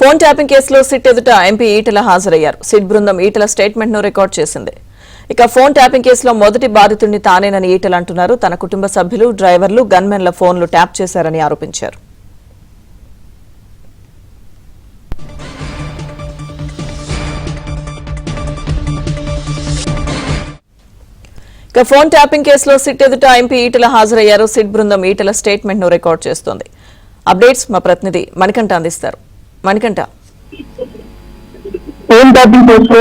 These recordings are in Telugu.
ఫోన్ ట్యాపింగ్ కేసులో సిట్ ఎదుట ఎంపీ ఈటెల హాజరయ్యారు. సిట్ బృందం ఈటెల స్టేట్మెంట్ ను రికార్డ్ చేసింది. ఇక ఫోన్ ట్యాపింగ్ కేసులో మొదటి బాధితుడిని తానేనని ఈటెల అంటున్నారు. తన కుటుంబ సభ్యులు, డ్రైవర్లు, గన్మెన్ల ఫోన్లు ట్యాప్ చేశారని ఆరోపించారు. ఇక ఫోన్ ట్యాపింగ్ కేసులో సిట్ ఎదుట ఎంపీ ఈటెల హాజరయ్యారు. సిట్ బృందం ఈటెల స్టేట్మెంట్ ను రికార్డ్ చేస్తోంది. అప్డేట్స్ మా ప్రతినిధి మణికంఠ అందిస్తారు. మణికంఠ, ఫోన్ ట్యాపింగ్ కేసులో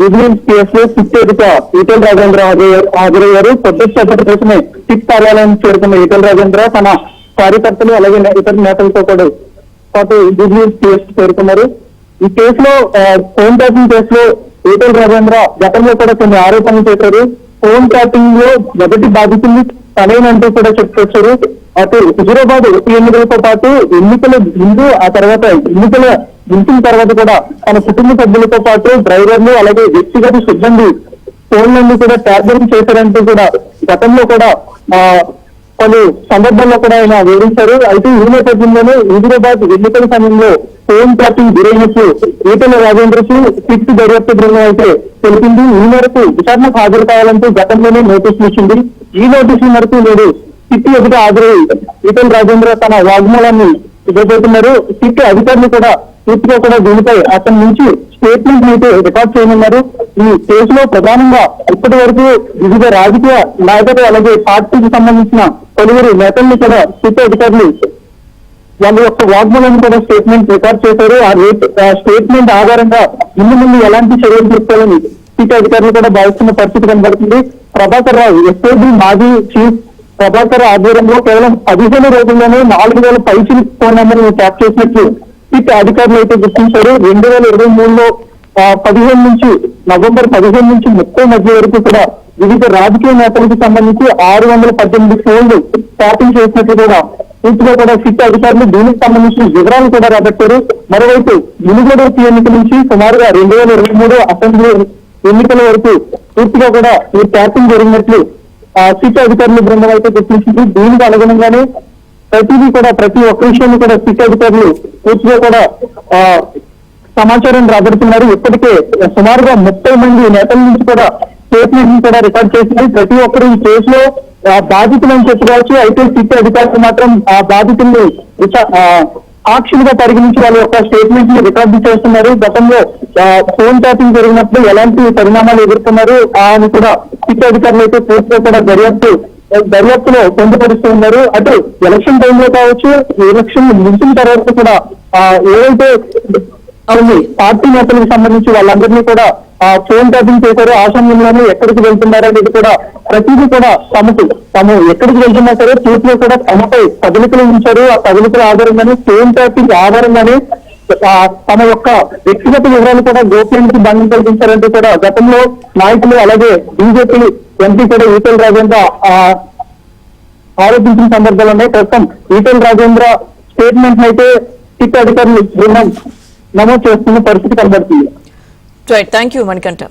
విజిలెన్స్ కేసులో సిట్ ఎదుట ఈటెల రాజేంద్ర హాజరయ్యారు. కొద్దిసేపటి కోసమే సిట్ కార్యాలయం చేరుకున్న ఈటెల రాజేంద్ర తన కార్యకర్తలు అలాగే ఇతర నేతలతో పాటు విజిలెన్స్ కేసు చేరుకున్నారు. ఈ కేసులో ఫోన్ ట్యాపింగ్ కేసులో ఈటెల రాజేంద్ర గతంలో కూడా కొన్ని ఆరోపణలు చేశారు. ఫోన్ ట్యాపింగ్ లో మొదటి బాధితుల్ని తనేనంటూ కూడా చెప్పుకొచ్చారు. అటు హుజూరాబాద్ ఉప ఎన్నికలతో పాటు ఎన్నికల ముందు, ఆ తర్వాత ఎన్నికల ముగిసిన తర్వాత కూడా తన కుటుంబ సభ్యులతో పాటు డ్రైవర్లు అలాగే వ్యక్తిగత సిబ్బంది ఫోన్లన్నీ కూడా ట్యాపింగ్ చేశారంటూ కూడా గతంలో కూడా పలు సందర్భాల్లో కూడా ఆయన వివరించారు. అయితే ఈ నేపథ్యంలోనే హుజూరాబాద్ ఎన్నికల సమయంలో ఫోన్ ట్యాపింగ్ గురైనట్లు ఈటెల రాజేంద్రకు సిట్ దర్యాప్తు బృందం అయితే తెలిపింది. ఈ మేరకు విచారణకు హాజరు కావాలంటూ గతంలోనే నోటీసులు ఇచ్చింది. ఈ నోటీసుల మేరకు నేడు సిట్ ఎదుట హాజరై ఈటెల రాజేంద్ర తన వాగ్మూలాన్ని ఇవ్వబోతున్నారు. సిట్ అధికారులు కూడా పూర్తిగా కూడా దీనిపై అతని నుంచి స్టేట్మెంట్ అయితే రికార్డ్ చేయనున్నారు. ఈ కేసులో ప్రధానంగా ఇప్పటి వరకు వివిధ రాజకీయ నాయకులు అలాగే పార్టీకి సంబంధించిన పలువురు నేతల్ని కూడా సిట్ అధికారులు వాళ్ళ యొక్క వాగ్మూలాన్ని కూడా స్టేట్మెంట్ రికార్డ్ చేశారు. ఆ స్టేట్మెంట్ ఆధారంగా ముందు ఎలాంటి చర్యలు తీసుకోవాలని సిట్ అధికారులు కూడా భావిస్తున్న పరిస్థితి కనబడుతుంది. ప్రభాకర్ రావు, ఎస్ఐబి మాజీ చీఫ్ ప్రభాకర్ ఆధ్వర్యంలో కేవలం 15 రోజుల్లోనే 4000 పైచిల్ ఫోన్ నెంబర్ ట్యాప్ చేసినట్లు సిట్ అధికారులు అయితే గుర్తించారు. 2023లో 15 నుంచి నవంబర్ 15 నుంచి 30 మధ్య వరకు కూడా వివిధ రాజకీయ నేతలకు సంబంధించి 618 ఫోన్లు ట్యాపింగ్ చేసినట్లు కూడా పూర్తిగా కూడా సిట్ అధికారులు దీనికి సంబంధించిన వివరాలు కూడా రాబట్టారు. మరోవైపు మునుగోడు ఎన్నికల నుంచి సుమారుగా 2023 అసెంబ్లీ ఎన్నికల వరకు పూర్తిగా కూడా ఈ ట్యాపింగ్ జరిగినట్లు సిట్ అధికారులు బృందం అయితే గుర్తించింది. దీనికి అనుగుణంగానే ప్రతిదీ కూడా ప్రతి ఒక్క విషయాన్ని కూడా సిట్ అధికారులు పూర్తిగా కూడా సమాచారం రాబడుతున్నారు. ఇప్పటికే సుమారుగా 30 మంది నేతల నుంచి కూడా స్టేట్మెంట్ కూడా రికార్డ్ చేసింది. ప్రతి ఒక్కరు ఈ కేసులో బాధితులు అని చెప్పుకోవచ్చు. అయితే సిట్ అధికారులు మాత్రం ఆ బాధితుల్ని సాక్షులుగా పరిగణించి వాళ్ళ యొక్క స్టేట్మెంట్ ని రికార్డు చేస్తున్నారు. గతంలో ఫోన్ ట్యాపింగ్ జరిగినప్పుడు ఎలాంటి పరిణామాలు ఎదుర్కొన్నారు అని కూడా సిట్ అధికారులు అయితే పూర్తిగా కూడా దర్యాప్తులో పొందుపరుస్తూ ఉన్నారు. అటు ఎలక్షన్ టైంలో కావచ్చు, ఎలక్షన్ ముగిసిన తర్వాత కూడా ఏవైతే పార్టీ నేతలకు సంబంధించి వాళ్ళందరినీ కూడా ఫోన్ ట్యాపింగ్ చేశారు. ఆ సమయంలోనే ఎక్కడికి వెళ్తున్నారు అనేది కూడా ప్రతిదీ కూడా తాము ఎక్కడికి వెళ్తున్నా సరే పూర్తిగా కూడా తమపై కదలికలు ఉంచారు. ఆ కదలికల ఆధారంగానే ఫోన్ ట్యాపింగ్ ఆధారంగానే తమ యొక్క వ్యక్తిగత వివరాలు కూడా గోప్యానికి భంగం కల్పించారంటూ కూడా గతంలో నాయకులు అలాగే బీజేపీ ఎంపీ కూడా ఈటెల రాజేంద్ర ఆరోపించిన సందర్భాలున్నాయి. ప్రస్తుతం ఈటెల రాజేంద్ర స్టేట్మెంట్ అయితే సిట్ అధికారులు బృందం నమోదు చేస్తున్న పరిస్థితి కనబడుతుంది. Thank you Manikanta.